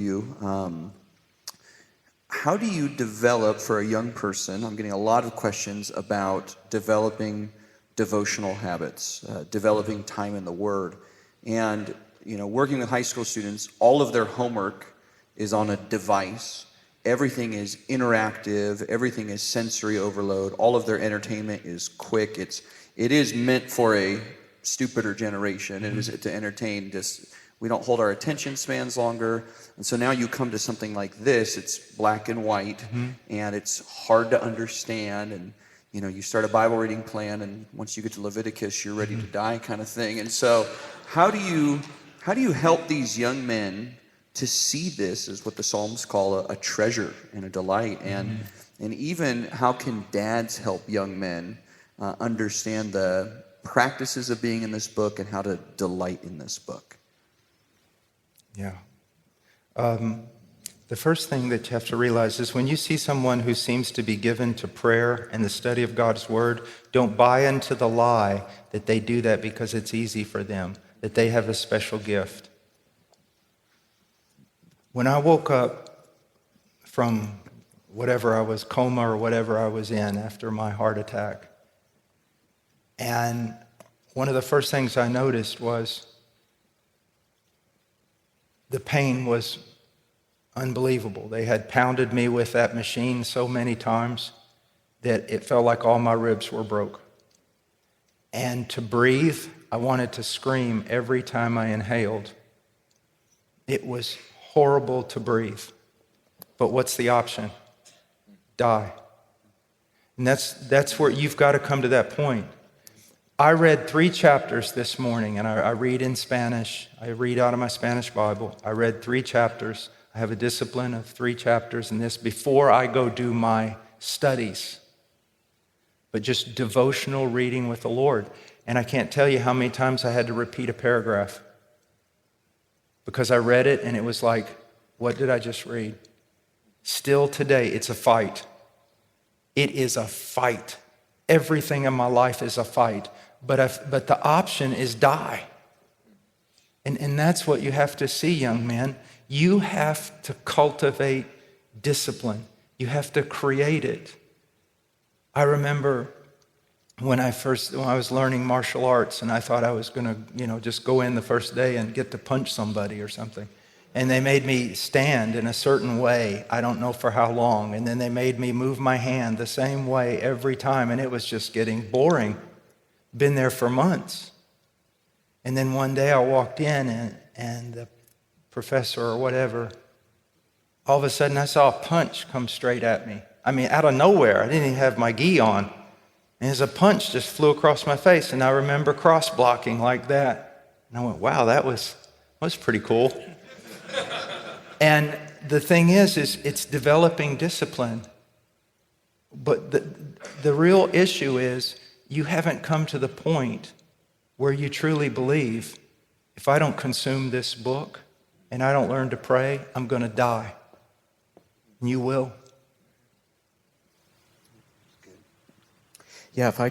you. How do you develop for a young person? I'm getting a lot of questions about developing devotional habits, developing time in the Word. And, working with high school students, all of their homework is on a device. Everything is interactive. Everything is sensory overload. All of their entertainment is quick. It is meant for a stupider generation. It is to entertain. We don't hold our attention spans longer. And so now you come to something like this. It's black and white, and it's hard to understand. And you start a Bible reading plan, and once you get to Leviticus, you're ready to die, kind of thing. And so, how do you help these young men to see this as what the Psalms call a treasure and a delight? And even how can dads help young men understand the practices of being in this book and how to delight in this book? Yeah. The first thing that you have to realize is when you see someone who seems to be given to prayer and the study of God's Word, don't buy into the lie that they do that because it's easy for them, that they have a special gift. When I woke up from whatever I was, coma or whatever I was in after my heart attack, and one of the first things I noticed was the pain was unbelievable. They had pounded me with that machine so many times that it felt like all my ribs were broke. And to breathe, I wanted to scream every time I inhaled. It was horrible to breathe. But what's the option? Die. And that's where you've got to come to that point. I read 3 chapters this morning, and I read in Spanish. I read out of my Spanish Bible. I read 3 chapters. I have a discipline of 3 chapters in this before I go do my studies. But just devotional reading with the Lord. And I can't tell you how many times I had to repeat a paragraph because I read it and it was like, what did I just read? Still today, it's a fight. It is a fight. Everything in my life is a fight. But the option is die. And that's what you have to see, young man. You have to cultivate discipline. You have to create it. I remember when I was learning martial arts, and I thought I was going to, just go in the first day and get to punch somebody or something. And they made me stand in a certain way, I don't know for how long. And then they made me move my hand the same way every time. And it was just getting boring. Been there for months. And then one day I walked in and the professor or whatever, all of a sudden I saw a punch come straight at me. I mean, out of nowhere. I didn't even have my gi on. And as a punch just flew across my face. And I remember cross-blocking like that. And I went, wow, that was pretty cool. And the thing is it's developing discipline. But the real issue is you haven't come to the point where you truly believe, if I don't consume this book and I don't learn to pray, I'm going to die. And you will. Yeah, if I